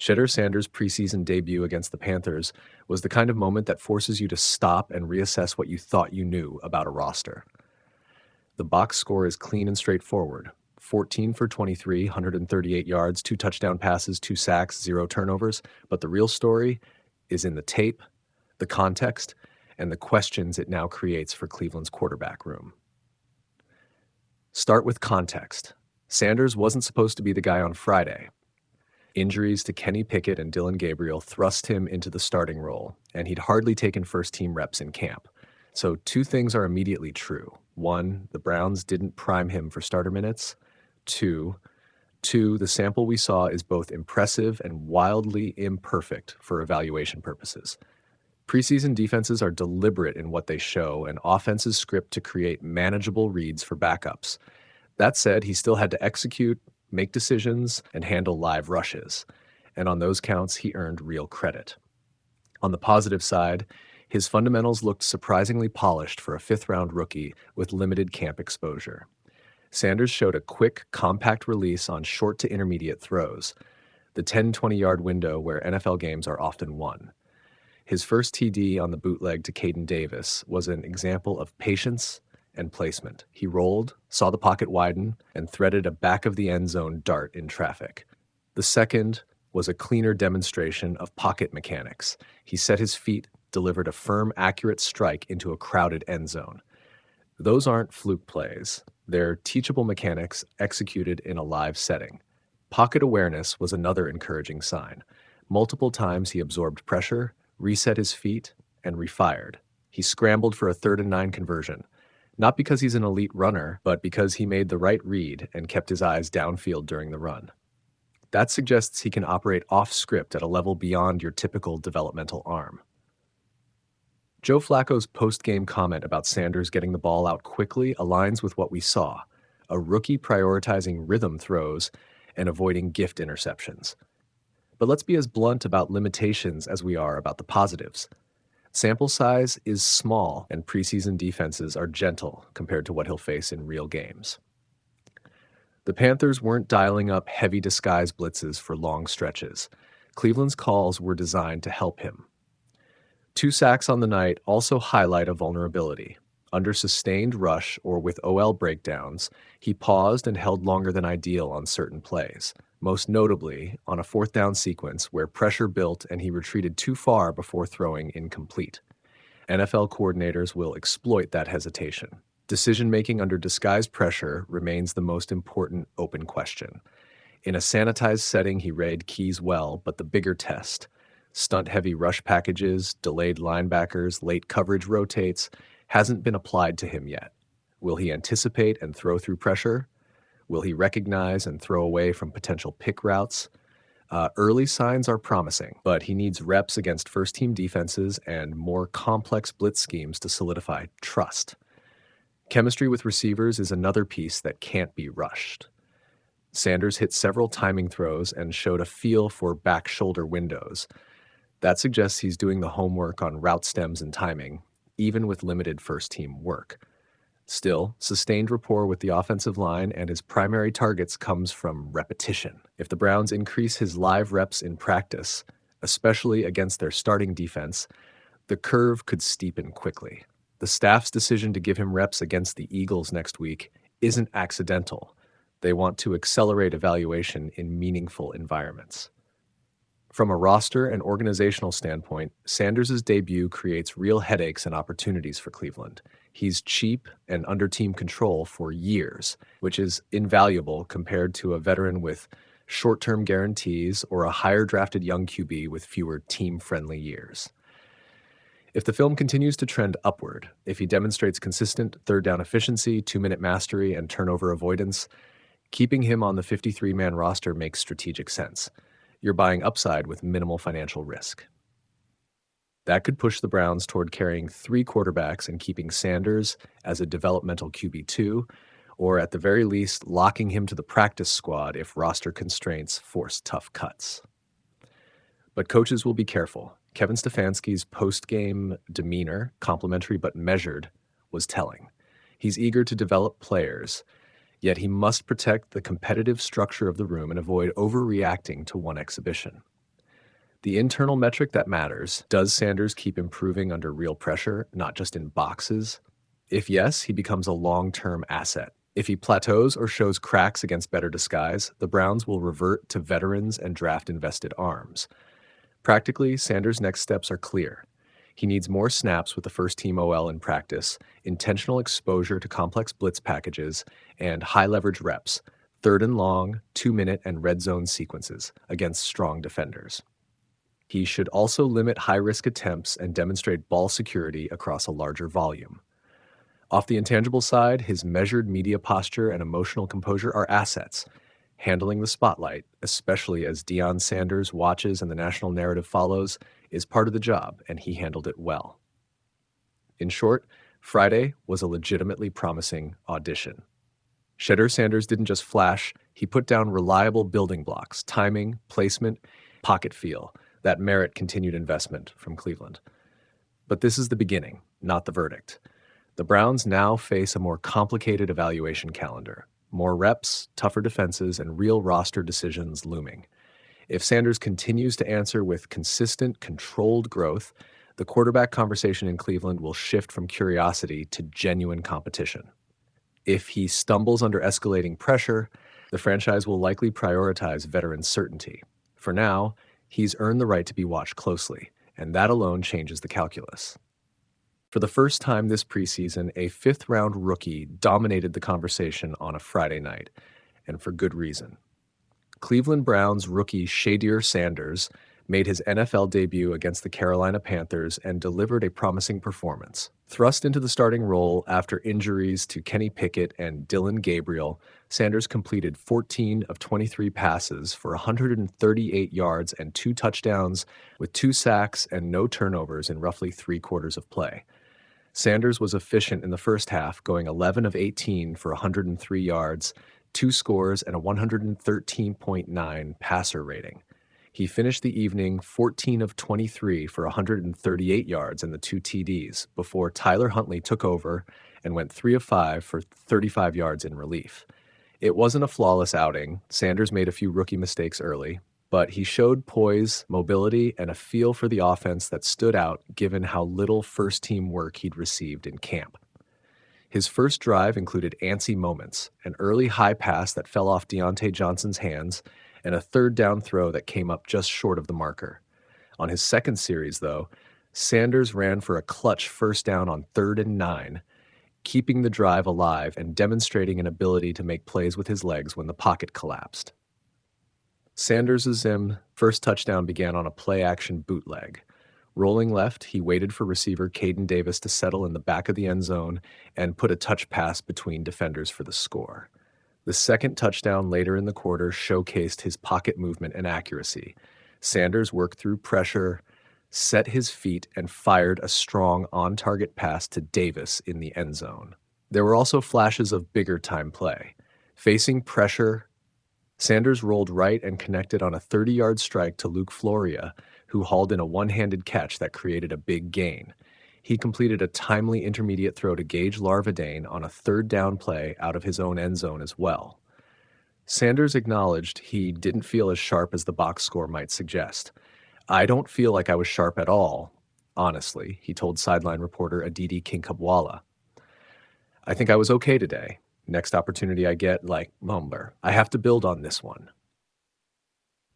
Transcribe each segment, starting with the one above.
Shedeur Sanders' preseason debut against the Panthers was the kind of moment that forces you to stop and reassess what you thought you knew about a roster. The box score is clean and straightforward. 14 for 23, 138 yards, 2 touchdown passes, 2 sacks, 0 turnovers. But the real story is in the tape, the context, and the questions it now creates for Cleveland's quarterback room. Start with context. Sanders wasn't supposed to be the guy on Friday. Injuries to Kenny Pickett and Dylan Gabriel thrust him into the starting role, and he'd hardly taken first-team reps in camp. So 2 things are immediately true. 1, the Browns didn't prime him for starter minutes. 2, the sample we saw is both impressive and wildly imperfect for evaluation purposes. Preseason defenses are deliberate in what they show, and offenses script to create manageable reads for backups. That said, he still had to execute, make decisions, and handle live rushes. And on those counts, he earned real credit. On the positive side, his fundamentals looked surprisingly polished for a 5th-round rookie with limited camp exposure. Sanders showed a quick, compact release on short to intermediate throws, the 10-20-yard window where NFL games are often won. His first TD on the bootleg to Caden Davis was an example of patience and placement. He rolled, saw the pocket widen, and threaded a back-of-the-end-zone dart in traffic. The second was a cleaner demonstration of pocket mechanics. He set his feet, delivered a firm, accurate strike into a crowded end zone. Those aren't fluke plays. They're teachable mechanics executed in a live setting. Pocket awareness was another encouraging sign. Multiple times he absorbed pressure, reset his feet, and refired. He scrambled for a 3rd and 9 conversion. Not because he's an elite runner, but because he made the right read and kept his eyes downfield during the run. That suggests he can operate off script at a level beyond your typical developmental arm. Joe Flacco's post-game comment about Sanders getting the ball out quickly aligns with what we saw, a rookie prioritizing rhythm throws and avoiding gift interceptions. But let's be as blunt about limitations as we are about the positives. Sample size is small, and preseason defenses are gentle compared to what he'll face in real games. The Panthers weren't dialing up heavy disguise blitzes for long stretches. Cleveland's calls were designed to help him. 2 sacks on the night also highlight a vulnerability. Under sustained rush or with OL breakdowns, he paused and held longer than ideal on certain plays, most notably on a 4th down sequence where pressure built and he retreated too far before throwing incomplete. NFL coordinators will exploit that hesitation. Decision-making under disguised pressure remains the most important open question. In a sanitized setting, he read keys well, but the bigger test, stunt-heavy rush packages, delayed linebackers, late coverage rotates, hasn't been applied to him yet. Will he anticipate and throw through pressure? Will he recognize and throw away from potential pick routes? Early signs are promising, but he needs reps against first-team defenses and more complex blitz schemes to solidify trust. Chemistry with receivers is another piece that can't be rushed. Sanders hit several timing throws and showed a feel for back shoulder windows. That suggests he's doing the homework on route stems and timing, even with limited first-team work. Still, sustained rapport with the offensive line and his primary targets comes from repetition. If the Browns increase his live reps in practice, especially against their starting defense, the curve could steepen quickly. The staff's decision to give him reps against the Eagles next week isn't accidental. They want to accelerate evaluation in meaningful environments. From a roster and organizational standpoint, Sanders' debut creates real headaches and opportunities for Cleveland. He's cheap and under team control for years, which is invaluable compared to a veteran with short-term guarantees or a higher drafted young QB with fewer team-friendly years. If the film continues to trend upward, if he demonstrates consistent 3rd down efficiency, 2-minute mastery, and turnover avoidance, keeping him on the 53-man roster makes strategic sense. You're buying upside with minimal financial risk. That could push the Browns toward carrying 3 quarterbacks and keeping Sanders as a developmental QB2, or at the very least, locking him to the practice squad if roster constraints force tough cuts. But coaches will be careful. Kevin Stefanski's post-game demeanor, complimentary but measured, was telling. He's eager to develop players, yet he must protect the competitive structure of the room and avoid overreacting to one exhibition. The internal metric that matters: does Sanders keep improving under real pressure, not just in boxes? If yes, he becomes a long-term asset. If he plateaus or shows cracks against better disguise, the Browns will revert to veterans and draft-invested arms. Practically, Sanders' next steps are clear. He needs more snaps with the first-team OL in practice, intentional exposure to complex blitz packages, and high-leverage reps, third and long, 2-minute, and red zone sequences against strong defenders. He should also limit high-risk attempts and demonstrate ball security across a larger volume. Off the intangible side, his measured media posture and emotional composure are assets. Handling the spotlight, especially as Deion Sanders watches and the national narrative follows, is part of the job, and he handled it well. In short, Friday was a legitimately promising audition. Shedeur Sanders didn't just flash, he put down reliable building blocks, timing, placement, pocket feel, that merit continued investment from Cleveland. But this is the beginning, not the verdict. The Browns now face a more complicated evaluation calendar. More reps, tougher defenses, and real roster decisions looming. If Sanders continues to answer with consistent, controlled growth, the quarterback conversation in Cleveland will shift from curiosity to genuine competition. If he stumbles under escalating pressure, the franchise will likely prioritize veteran certainty. For now, he's earned the right to be watched closely, and that alone changes the calculus. For the first time this preseason, a fifth-round rookie dominated the conversation on a Friday night, and for good reason. Cleveland Browns rookie Shedeur Sanders made his NFL debut against the Carolina Panthers and delivered a promising performance. Thrust into the starting role after injuries to Kenny Pickett and Dillon Gabriel, Sanders completed 14 of 23 passes for 138 yards and 2 touchdowns, with 2 sacks and no turnovers in roughly 3/4 of play. Sanders was efficient in the first half, going 11 of 18 for 103 yards, 2 scores, and a 113.9 passer rating. He finished the evening 14 of 23 for 138 yards and the 2 TDs before Tyler Huntley took over and went 3 of 5 for 35 yards in relief. It wasn't a flawless outing. Sanders made a few rookie mistakes early, but he showed poise, mobility, and a feel for the offense that stood out given how little first-team work he'd received in camp. His first drive included antsy moments, an early high pass that fell off Deontay Johnson's hands, and a third-down throw that came up just short of the marker. On his second series, though, Sanders ran for a clutch first down on 3rd and 9, keeping the drive alive and demonstrating an ability to make plays with his legs when the pocket collapsed. Sanders' first touchdown began on a play-action bootleg. Rolling left, he waited for receiver Caden Davis to settle in the back of the end zone and put a touch pass between defenders for the score. The second touchdown later in the quarter showcased his pocket movement and accuracy. Sanders worked through pressure, set his feet, and fired a strong on-target pass to Davis in the end zone. There were also flashes of bigger-time play. Facing pressure, Sanders rolled right and connected on a 30-yard strike to Luke Floria, who hauled in a one-handed catch that created a big gain. He completed a timely intermediate throw to Gage Larvadain on a 3rd down play out of his own end zone as well. Sanders acknowledged he didn't feel as sharp as the box score might suggest. "I don't feel like I was sharp at all, honestly," he told sideline reporter Aditi Kinkhabwala. "I think I was okay today. Next opportunity I get, I have to build on this one."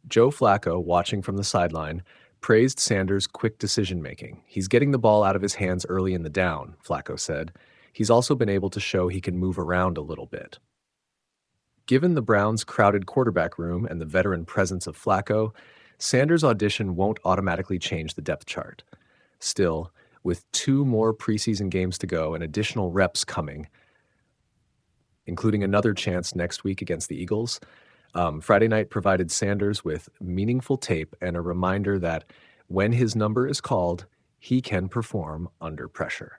Joe Flacco, watching from the sideline, praised Sanders' quick decision-making. "He's getting the ball out of his hands early in the down," Flacco said. "He's also been able to show he can move around a little bit." Given the Browns' crowded quarterback room and the veteran presence of Flacco, Sanders' audition won't automatically change the depth chart. Still, with 2 more preseason games to go and additional reps coming, including another chance next week against the Eagles, Friday night provided Sanders with meaningful tape and a reminder that when his number is called, he can perform under pressure.